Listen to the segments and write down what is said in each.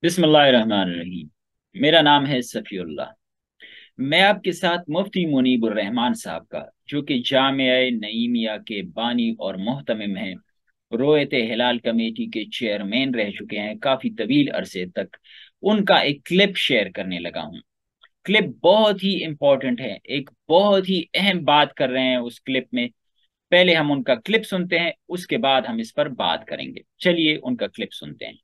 بسم اللہ الرحمن الرحیم۔ میرا نام ہے صفی اللہ۔ میں آپ کے ساتھ مفتی منیب الرحمان صاحب کا، جو کہ جامعہ نعیمیہ کے بانی اور محتمم ہیں، رویت ہلال کمیٹی کے چیئرمین رہ چکے ہیں کافی طویل عرصے تک، ان کا ایک کلپ شیئر کرنے لگا ہوں۔ کلپ بہت ہی امپورٹنٹ ہے، ایک بہت ہی اہم بات کر رہے ہیں اس کلپ میں۔ پہلے ہم ان کا کلپ سنتے ہیں، اس کے بعد ہم اس پر بات کریں گے۔ چلیے ان کا کلپ سنتے ہیں۔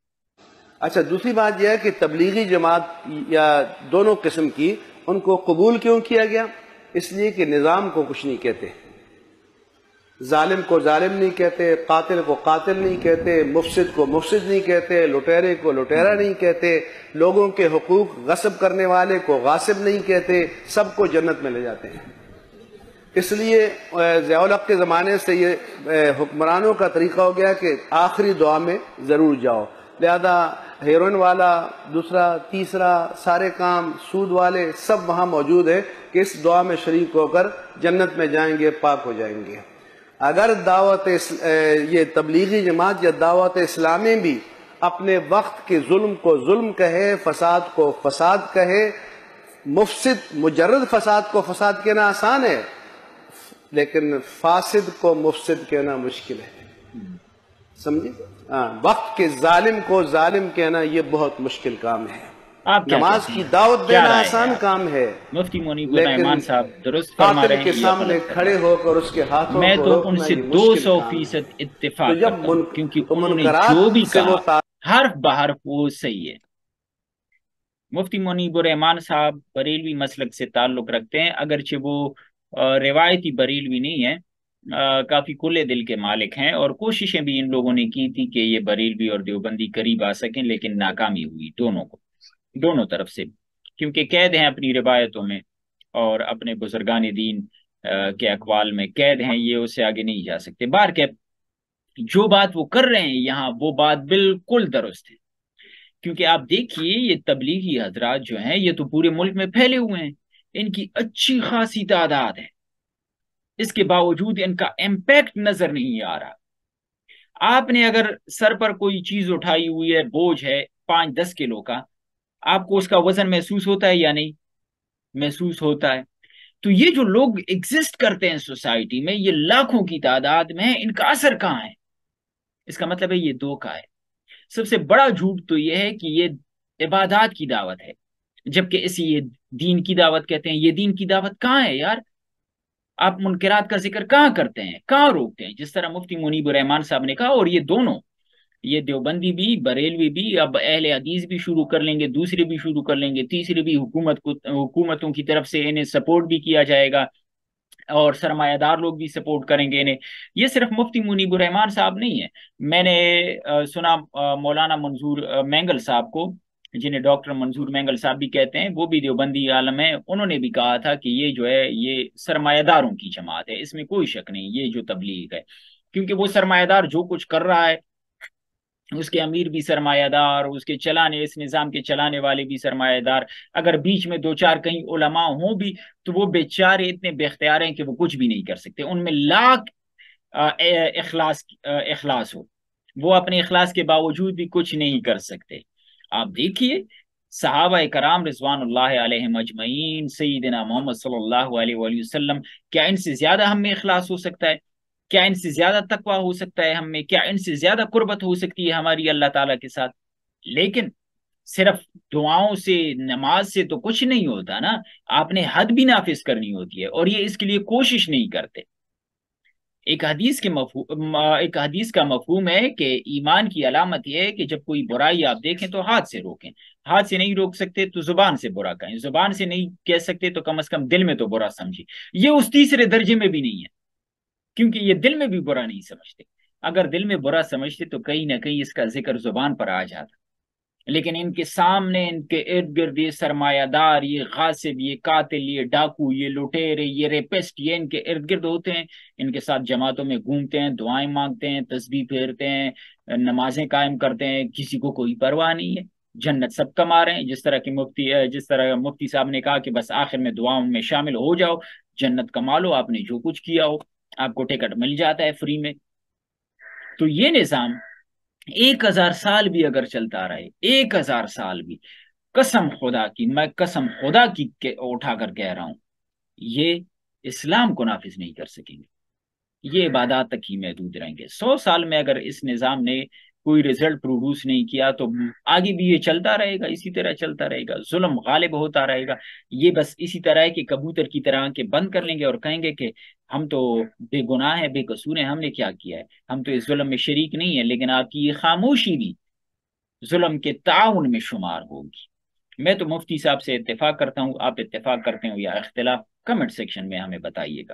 اچھا، دوسری بات یہ ہے کہ تبلیغی جماعت یا دونوں قسم کی ان کو قبول کیوں کیا گیا؟ اس لیے کہ نظام کو کچھ نہیں کہتے، ظالم کو ظالم نہیں کہتے، قاتل کو قاتل نہیں کہتے، مفسد کو مفسد نہیں کہتے، لٹیرے کو لٹیرا نہیں کہتے، لوگوں کے حقوق غصب کرنے والے کو غاصب نہیں کہتے، سب کو جنت میں لے جاتے ہیں۔ اس لیے ضیاء الحق کے زمانے سے یہ حکمرانوں کا طریقہ ہو گیا کہ آخری دعا میں ضرور جاؤ، لہذا ہیروئن والا، دوسرا تیسرا، سارے کام سود والے سب وہاں موجود ہیں کہ اس دعا میں شریک ہو کر جنت میں جائیں گے، پاک ہو جائیں گے۔ اگر یہ تبلیغی جماعت یا دعوت اسلامی بھی اپنے وقت کے ظلم کو ظلم کہے، فساد کو فساد کہے، مجرد فساد کو فساد کہنا آسان ہے، لیکن فاسد کو مفسد کہنا مشکل ہے، سمجھے؟ وقت کے ظالم کو ظالم کہنا یہ بہت مشکل کام ہے۔ آپ کیا نماز کہتے کی ہیں؟ دعوت کیا دینا رائے ہے آسان آپ کی؟ کام ہے، مفتی منیب لیکن الرحمان صاحب درست فرما قاتل رہے کے ہیں یا سامنے غلط فرما کھڑے رہے ہو کر اس کے ہیں؟ ہاتھوں میں کو تو ان روکنا سے یہ دو مشکل سو کام ہے۔ فیصد تو اتفاق جب کرتا ہوں، کیونکہ انہوں نے جو منکرات بھی سے وہ کہا حرف بحرف وہ صحیح ہے۔ مفتی منیب الرحمان صاحب بریلوی مسلک سے تعلق رکھتے ہیں، اگرچہ وہ روایتی بریلوی نہیں ہے، کافی کھلے دل کے مالک ہیں، اور کوششیں بھی ان لوگوں نے کی تھی کہ یہ بریلوی اور دیوبندی قریب آ سکیں، لیکن ناکامی ہوئی دونوں طرف سے، کیونکہ قید ہیں اپنی روایتوں میں اور اپنے بزرگان دین کے اقوال میں قید ہیں، یہ اس سے آگے نہیں جا سکتے۔ بار کہ جو بات وہ کر رہے ہیں یہاں، وہ بات بالکل درست ہے، کیونکہ آپ دیکھیے یہ تبلیغی حضرات جو ہیں یہ تو پورے ملک میں پھیلے ہوئے ہیں، ان کی اچھی خاصی تعداد ہے، اس کے باوجود ان کا امپیکٹ نظر نہیں آ رہا۔ آپ نے اگر سر پر کوئی چیز اٹھائی ہوئی ہے، بوجھ ہے 5-10 کلو کا، آپ کو اس کا وزن محسوس ہوتا ہے یا نہیں؟ محسوس ہوتا ہے۔ تو یہ جو لوگ ایگزسٹ کرتے ہیں سوسائٹی میں، یہ لاکھوں کی تعداد میں ہے، ان کا اثر کہاں ہے؟ اس کا مطلب ہے یہ دھوکہ ہے۔ سب سے بڑا جھوٹ تو یہ ہے کہ یہ عبادات کی دعوت ہے، جبکہ اسے یہ دین کی دعوت کہتے ہیں۔ یہ دین کی دعوت کہاں ہے یار؟ آپ منکرات کا ذکر کہاں کرتے ہیں، کہاں روکتے ہیں؟ جس طرح مفتی منیب الرحمان صاحب نے کہا، اور یہ دونوں، یہ دیوبندی بھی بریلوی بھی اب اہل حدیث بھی شروع کر لیں گے، دوسرے بھی شروع کر لیں گے، تیسرے بھی حکومتوں کی طرف سے انہیں سپورٹ بھی کیا جائے گا، اور سرمایہ دار لوگ بھی سپورٹ کریں گے انہیں۔ یہ صرف مفتی منیب الرحمان صاحب نہیں ہے، میں نے سنا مولانا منظور مینگل صاحب کو، جنہیں ڈاکٹر منظور مینگل صاحب بھی کہتے ہیں، وہ بھی دیوبندی عالم ہے، انہوں نے بھی کہا تھا کہ یہ جو ہے یہ سرمایہ داروں کی جماعت ہے، اس میں کوئی شک نہیں یہ جو تبلیغ ہے، کیونکہ وہ سرمایہ دار جو کچھ کر رہا ہے، اس کے امیر بھی سرمایہ دار، اس کے چلانے، اس نظام کے چلانے والے بھی سرمایہ دار، اگر بیچ میں دو چار کہیں علماء ہوں بھی تو وہ بیچارے اتنے بے اختیار ہیں کہ وہ کچھ بھی نہیں کر سکتے، ان میں لاکھ اخلاص ہو، وہ اپنے اخلاص کے باوجود بھی کچھ نہیں کر سکتے۔ آپ دیکھیے صحابہ کرام رضوان اللہ علیہم اجمعین، سیدنا محمد صلی اللہ علیہ وآلہ وسلم، کیا ان سے زیادہ ہم میں اخلاص ہو سکتا ہے؟ کیا ان سے زیادہ تقویٰ ہو سکتا ہے ہم میں؟ کیا ان سے زیادہ قربت ہو سکتی ہے ہماری اللہ تعالیٰ کے ساتھ؟ لیکن صرف دعاؤں سے، نماز سے تو کچھ نہیں ہوتا نا، آپ نے حد بھی نافذ کرنی ہوتی ہے، اور یہ اس کے لیے کوشش نہیں کرتے۔ ایک حدیث کا مفہوم ہے کہ ایمان کی علامت یہ ہے کہ جب کوئی برائی آپ دیکھیں تو ہاتھ سے روکیں، ہاتھ سے نہیں روک سکتے تو زبان سے برا کہیں، زبان سے نہیں کہہ سکتے تو کم از کم دل میں تو برا سمجھیں۔ یہ اس تیسرے درجے میں بھی نہیں ہے، کیونکہ یہ دل میں بھی برا نہیں سمجھتے، اگر دل میں برا سمجھتے تو کہیں نہ کہیں اس کا ذکر زبان پر آ جاتا، لیکن ان کے سامنے، ان کے ارد گرد یہ سرمایہ دار، یہ غاصب، یہ قاتل، یہ ڈاکو، یہ لٹیرے، یہ ریپسٹ، یہ ان کے ارد گرد ہوتے ہیں، ان کے ساتھ جماعتوں میں گھومتے ہیں، دعائیں مانگتے ہیں، تسبیح پھیرتے ہیں، نمازیں قائم کرتے ہیں، کسی کو کوئی پرواہ نہیں ہے، جنت سب کما رہے ہیں، جس طرح مفتی صاحب نے کہا کہ بس آخر میں دعاؤں میں شامل ہو جاؤ، جنت کما لو، آپ نے جو کچھ کیا ہو، آپ کو ٹکٹ مل جاتا ہے فری میں۔ تو یہ نظام 1000 سال بھی اگر چلتا رہے، 1000 سال بھی، قسم خدا کی، میں قسم خدا کی اٹھا کر کہہ رہا ہوں، یہ اسلام کو نافذ نہیں کر سکیں گے، یہ عبادات تک ہی محدود رہیں گے۔ 100 سال میں اگر اس نظام نے کوئی رزلٹ پروڈیوس نہیں کیا تو آگے بھی یہ چلتا رہے گا، اسی طرح چلتا رہے گا، ظلم غالب ہوتا رہے گا۔ یہ بس اسی طرح ہے کہ کبوتر کی طرح کے بند کر لیں گے اور کہیں گے کہ ہم تو بے گناہ ہیں، بے قصور ہیں، ہم نے کیا کیا ہے، ہم تو اس ظلم میں شریک نہیں ہیں، لیکن آپ کی یہ خاموشی بھی ظلم کے تعاون میں شمار ہوگی۔ میں تو مفتی صاحب سے اتفاق کرتا ہوں، آپ اتفاق کرتے ہو یا اختلاف، کمنٹ سیکشن میں ہمیں بتائیے گا۔